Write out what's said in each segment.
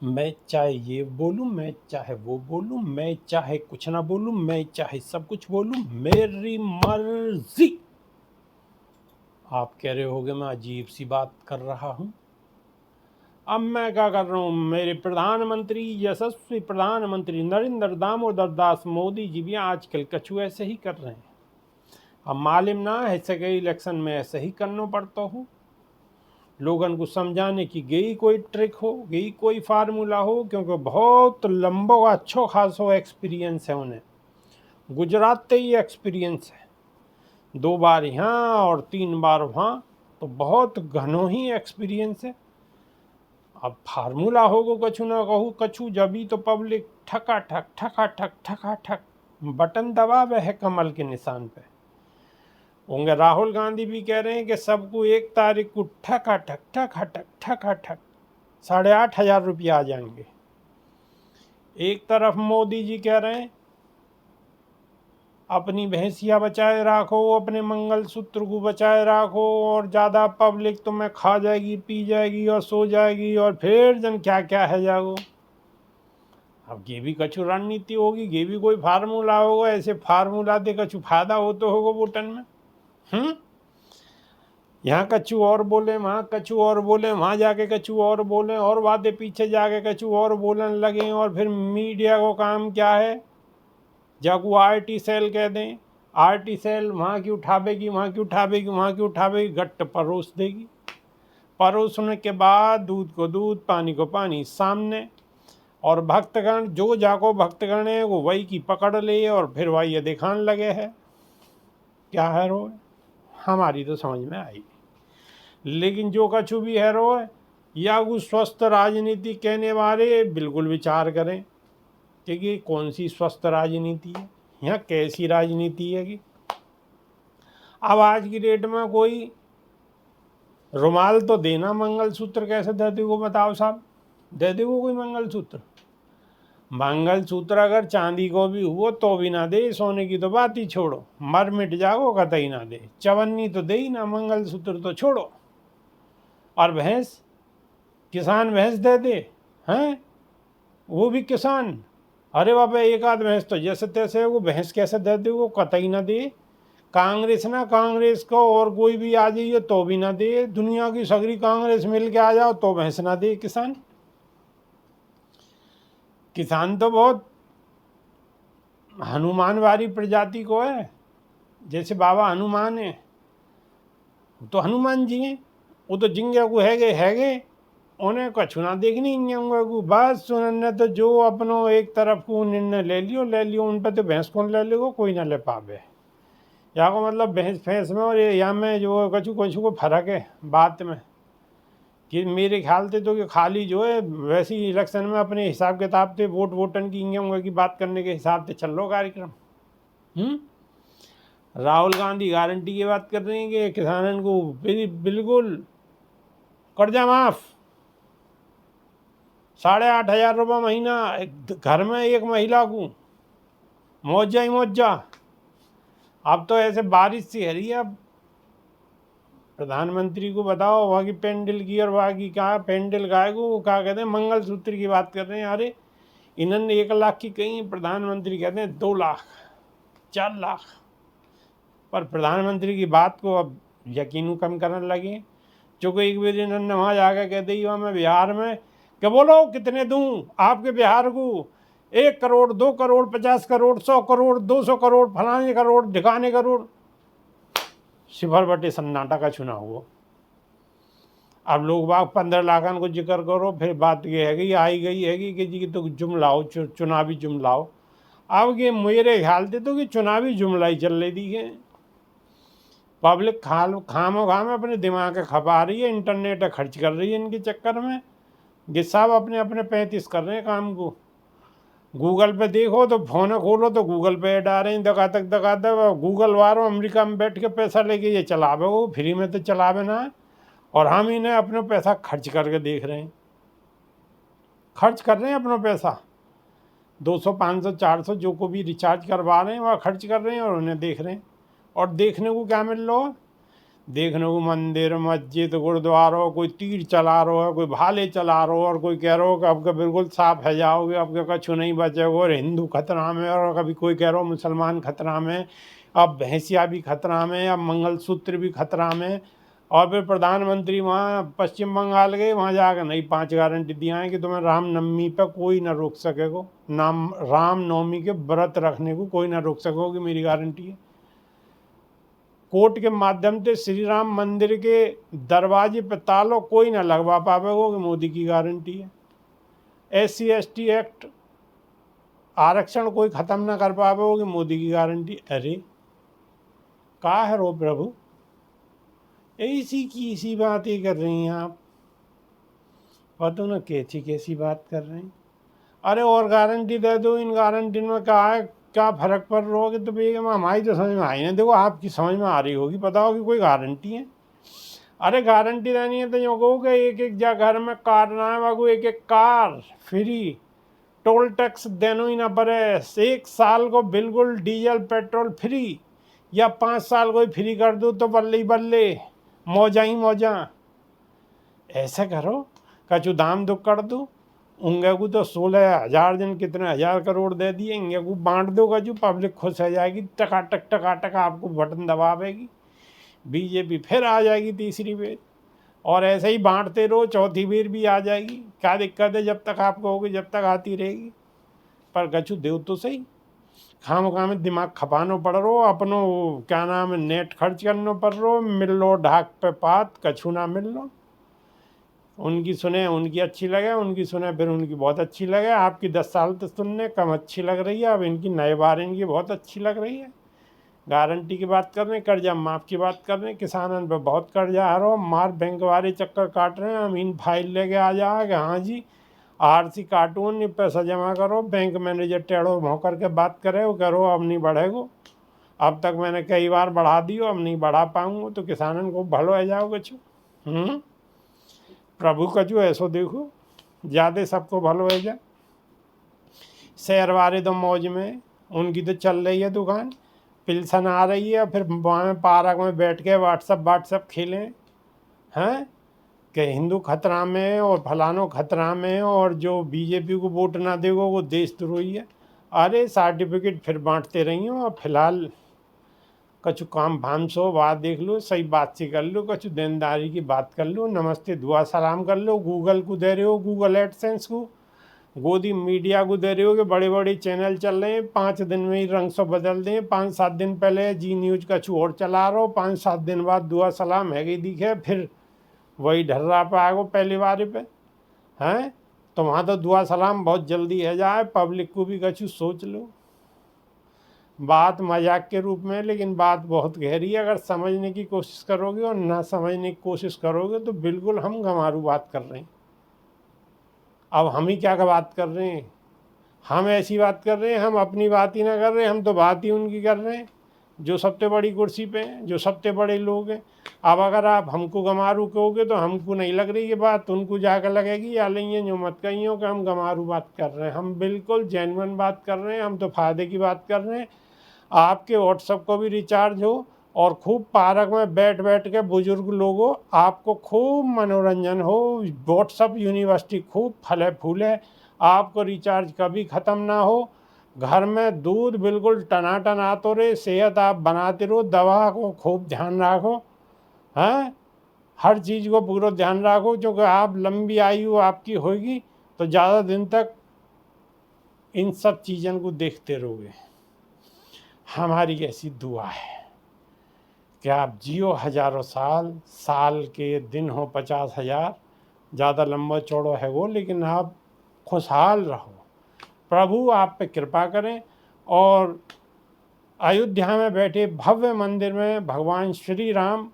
मैं चाहे ये बोलूं, मैं चाहे वो बोलूं, मैं चाहे कुछ ना बोलूं, मैं चाहे सब कुछ बोलूं, मेरी मर्जी। आप कह रहे होगे मैं अजीब सी बात कर रहा हूं। अब मैं क्या कर रहा हूं, मेरे प्रधानमंत्री यशस्वी प्रधानमंत्री नरेंद्र दामोदर दास मोदी जी भी आजकल कछु ऐसे ही कर रहे हैं। अब मालूम ना ऐसे के इलेक्शन में ऐसे ही करना पड़ता हो, लोगन को समझाने की गई कोई ट्रिक हो, गई कोई फार्मूला हो, क्योंकि बहुत लंबो अच्छो खासो एक्सपीरियंस है उन्हें। गुजरात से ही एक्सपीरियंस है, 2 बार यहाँ और 3 बार वहाँ, तो बहुत घनो ही एक्सपीरियंस है। अब फार्मूला होगो कछु ना कहूँ कछु, जबी तो पब्लिक ठका ठक बटन दबावे है कमल के निशान पे होंगे। राहुल गांधी भी कह रहे हैं कि सबको 1 तारीख को ठका ठक 8,500 रुपया आ जाएंगे। एक तरफ मोदी जी कह रहे हैं अपनी भैंसिया बचाए रखो, अपने मंगलसूत्र को बचाए रखो, और ज़्यादा पब्लिक तो मैं खा जाएगी, पी जाएगी और सो जाएगी, और फिर जन क्या क्या है जागो। अब ये भी कछु रणनीति होगी, ये भी कोई फार्मूला होगा। ऐसे फार्मूला दे कछु फायदा हो तो होगा वोटन में। यहाँ कछु और बोले, वहाँ कछु और बोले, वहाँ जाके कछु और बोले, और वादे पीछे जाके कछु और बोलने लगे। और फिर मीडिया को काम क्या है, जब वो आरटी सेल कह दें, आरटी सेल वहाँ की उठावेगी, वहाँ की उठावेगी, वहाँ की उठावेगी, गट्ट परोस देगी। परोसने के बाद दूध को दूध, पानी को पानी सामने, और भक्तगण जो जाको भक्तगण है वो वही की पकड़ ले, और फिर वही ये दिखाने लगे है क्या है रो। हमारी तो समझ में आई, लेकिन जो कछु भी है रो या वो स्वस्थ राजनीति कहने वाले बिल्कुल विचार करें कि कौन सी स्वस्थ राजनीति है, यहाँ कैसी राजनीति है। कि अब आज की डेट में कोई रुमाल तो देना, मंगलसूत्र कैसे दे देगो बताओ साहब, दे देगो कोई मंगलसूत्र? मंगलसूत्र अगर चांदी को भी हुआ तो भी ना दे, सोने की तो बात ही छोड़ो, मर मिट जाओ कतई ना दे। चवन्नी तो दे ही ना, मंगलसूत्र तो छोड़ो। और भैंस, किसान भैंस दे दे हैं, वो भी किसान, अरे बाबा एक आध भैंस तो जैसे तैसे, वो भैंस कैसे दे दे, वो कतई ना दे। कांग्रेस ना, कांग्रेस को और कोई भी आ जाइए तो भी ना दे, दुनिया की सगरी कांग्रेस मिल के आ जाओ तो भैंस ना दे। किसान, किसान तो बहुत हनुमान वाली प्रजाति को है, जैसे बाबा हनुमान है, तो हनुमान जी हैं, वो तो जिंगे को हैगे उन्हें कछु ना देखनी को बस उन्होंने तो जो अपनो एक तरफ को निर्णय ले लियो, उन पर तो भैंस कौन ले लेगो, कोई ना ले पावे। यहाँ को मतलब भैंस भैंस में और यहाँ में जो कछु कछु को फर्क है बात में, कि मेरे ख्याल से तो कि खाली जो है वैसे ही इलेक्शन में अपने हिसाब किताब से वोटन की बात करने के हिसाब से चल लो कार्यक्रम। राहुल गांधी गारंटी की बात कर रहे हैं कि किसानों को बिल्कुल कर्जा माफ, 8,500 रुपये महीना घर में एक महिला को, मौजा ही मौजा। अब तो ऐसे बारिश सी है रही है। अब प्रधानमंत्री को बताओ वहाँ की पेंडल की, और वहाँ की क्या पेंडल गाय को क्या कहते हैं, मंगलसूत्र की बात कर रहे हैं। अरे इन्होंने 1 लाख की कही, प्रधानमंत्री कहते हैं 2 लाख 4 लाख। पर प्रधानमंत्री की बात को अब यकीन कम करने लगे, चूँकि एक बार इन्होंने वहाँ जाकर कह दी वहाँ मैं बिहार में क्या बोलो कितने दूँ आपके बिहार को, 1 करोड़ 2 करोड़ 50 करोड़ 100 करोड़ 200 करोड़ फलाने करोड़ ढिकाने करोड़, सिफर बटे सन्नाटा का चुनाव हुआ। अब लोग बाग 15 लाखन को जिक्र करो, फिर बात ये है कि आई गई है कि जी तो जुमलाओ, चुनावी जुमलाओ। अब ये मेरे ख्याल से तो कि चुनावी जुमला ही चल रही थी। पब्लिक खामो खाम अपने दिमाग खपा रही है, इंटरनेट खर्च कर रही है इनके चक्कर में। ये सब अपने अपने 35 कर रहे हैं काम को। गूगल पे देखो तो फोन खोलो तो गूगल पे ऐड आ रहे हैं, दगा तक गूगल वालों अमेरिका में बैठ के पैसा लेके ये चलावे, वो फ्री में तो चलावे ना, और हम इन्हें अपना पैसा खर्च करके देख रहे हैं, खर्च कर रहे हैं अपना पैसा 200 500 400 जो को भी रिचार्ज करवा रहे हैं वह खर्च कर रहे हैं, और उन्हें देख रहे हैं। और देखने को क्या मिल रहा है, देखने को मंदिर मस्जिद गुरुद्वारा, कोई तीर चला रहा है, कोई भाले चला रहा है, और कोई कह रहा हो कि अब के बिल्कुल साफ है जाओगे, अब के कछु नहीं बचेगा, और हिंदू खतरा में, और कभी कोई कह रहा हो मुसलमान खतरा में, अब भैंसिया भी खतरा में, अब मंगलसूत्र भी खतरा में। और फिर प्रधानमंत्री वहाँ पश्चिम बंगाल गए, वहाँ जाकर नहीं 5 गारंटी दिया है कि तुम्हें रामनवमी पर कोई ना रोक सकेगो, नाम रामनवमी के व्रत रखने को कोई ना रोक सकोगे, मेरी गारंटी है। कोर्ट के माध्यम से श्री राम मंदिर के दरवाजे पे तालों कोई ना लगवा पावेगा, कि मोदी की गारंटी है। SC ST एक्ट आरक्षण कोई खत्म ना कर पावेगा, कि मोदी की गारंटी। अरे कहा है रो प्रभु, इसी की इसी बात ही कर रही हैं आप, पता ना कैसी बात कर रहे हैं। अरे और गारंटी दे दो, इन गारंटी में क्या है, क्या फर्क पड़ रहा होगा, तो भैया हमारी तो समझ में आई नहीं, देखो आपकी समझ में आ रही होगी, पता होगी कोई गारंटी है। अरे गारंटी रहनी है तो यूँ कहो कि एक एक घर में कार ना है बाबू, एक एक कार फ्री, टोल टैक्स देना ही ना पड़े, 1 साल को बिल्कुल डीजल पेट्रोल फ्री, या 5 साल को ही फ्री कर दो तो बल्ले ही बल्ले, मौजा ही मौजा। ऐसा करो, कछु दाम दुख कर दो, उंगे को तो 16,000 दिन कितने 1000 करोड़ दे दिए, इंगे को बांट दो, कछु पब्लिक खुश हो जाएगी, टकाटक आपको बटन दबावेगी, बीजेपी फिर आ जाएगी तीसरी बेर, और ऐसे ही बांटते रहो, चौथी बेर भी आ जाएगी। क्या दिक्कत है, जब तक आप कहोगे जब तक आती रहेगी। पर कछु दो तो सही, खाम में दिमाग खपानो पड़ रहो, अपनो क्या नाम है नेट खर्च करना पड़ रहो, मिल लो ढाक पे पात, कछु ना मिल लो। उनकी सुने उनकी अच्छी लगे, उनकी सुने फिर उनकी बहुत अच्छी लगे। आपकी 10 साल तो सुनने कम अच्छी लग रही है, अब इनकी नए बार इनकी बहुत अच्छी लग रही है। गारंटी की बात कर रहे हैं, कर्जा माफ़ की बात कर रहे हैं, किसानों पे बहुत कर्जा आ रहा हो, मार बैंक वाले चक्कर काट रहे हैं। अमीन फाइल लेके आ जाएगा, हाँ जी RC कार्टून पैसा जमा करो, बैंक मैनेजर टेढ़ो भों करके बात करे, वो करो अब नहीं बढ़ेगो, अब तक मैंने कई बार बढ़ा दियो, अब नहीं बढ़ा पाऊंगा, तो किसानों को भलो है जाओ कछु। प्रभु कछु ऐसो देखो, ज़्यादा सबको भलो है जा। शहर वाले तो मौज में, उनकी तो चल रही है दुकान, पिल्सन आ रही है, फिर वहाँ में पार्क में बैठ के व्हाट्सअप खेलें हैं कि हिंदू खतरा में और फलानो खतरा में, और जो बीजेपी को वोट ना देगो वो देशद्रोही है। अरे सर्टिफिकेट फिर बांटते रही हो, और फिलहाल कछु काम भाम सो बात देख लो, सही बात से कर लो, कछु देनदारी की बात कर लो, नमस्ते दुआ सलाम कर लो। गूगल को दे रहे हो, गूगल एडसेंस को, गोदी मीडिया को दे रहे हो कि बड़े बड़े चैनल चल रहे हैं, 5 दिन में ही रंग सो बदल दें। 5-7 दिन पहले जी न्यूज कछु और चला रहा हो, 5-7 दिन बाद दुआ सलाम है गई दिखे, फिर वही ढर्रा पे आगो पहली बार पे हैं। तो वहाँ तो दुआ सलाम बहुत जल्दी है जाए, पब्लिक को भी कछु सोच लो। बात मजाक के रूप में, लेकिन बात बहुत गहरी है। अगर समझने की कोशिश करोगे और ना समझने की कोशिश करोगे तो बिल्कुल हम गंवारू बात कर रहे हैं। अब हम ही क्या बात कर रहे हैं, हम ऐसी बात कर रहे हैं, हम अपनी बात ही ना कर रहे हैं, हम तो बात ही उनकी कर रहे हैं जो सबसे बड़ी कुर्सी पे हैं, जो सबसे बड़े लोग हैं। अब अगर आप हमको गंवारू कहोगे तो हमको नहीं लग रही ये बात, उनको जाकर लगेगी या लेंगे जो मत कहियो कि हम गंवारू बात कर रहे हैं। हम बिल्कुल जेन्युइन बात कर रहे हैं, हम तो फ़ायदे की बात कर रहे हैं। आपके व्हाट्सएप को भी रिचार्ज हो, और खूब पार्क में बैठ बैठ के बुजुर्ग लोगों आपको खूब मनोरंजन हो, व्हाट्सएप यूनिवर्सिटी खूब फले फूले, आपको रिचार्ज कभी ख़त्म ना हो, घर में दूध बिल्कुल टनाटन आते रहे, सेहत आप बनाते रहो, दवा को खूब ध्यान रखो, हैं हर चीज़ को पूरा ध्यान रखो, क्योंकि आप लंबी आयु आपकी होगी तो ज़्यादा दिन तक इन सब चीज़ों को देखते रहोगे। हमारी ऐसी दुआ है कि आप जियो हजारों साल, साल के दिन हो 50,000, ज़्यादा लंबा चौड़ा है वो, लेकिन आप खुशहाल रहो। प्रभु आप पे कृपा करें, और अयोध्या में बैठे भव्य मंदिर में भगवान श्री राम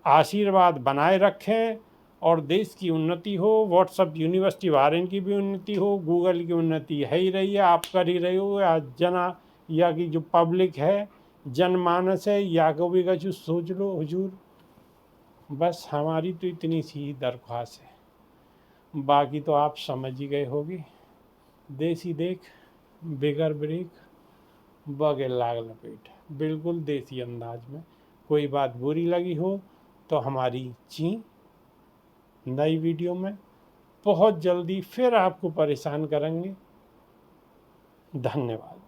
आशीर्वाद बनाए रखें, और देश की उन्नति हो, व्हाट्सएप यूनिवर्सिटी वारन की भी उन्नति हो, गूगल की उन्नति है ही रही है, आप कर ही रहे हो। आज जना या की जो पब्लिक है, जनमानस है, या को भी कुछ सोच लो हुजूर। बस हमारी तो इतनी सी दरख्वास्त है, बाकी तो आप समझ ही गए होगे। देसी देख बेगर ब्रेक बगे लाग लपेट, बिल्कुल देसी अंदाज में कोई बात बुरी लगी हो तो हमारी नई वीडियो में बहुत जल्दी फिर आपको परेशान करेंगे। धन्यवाद।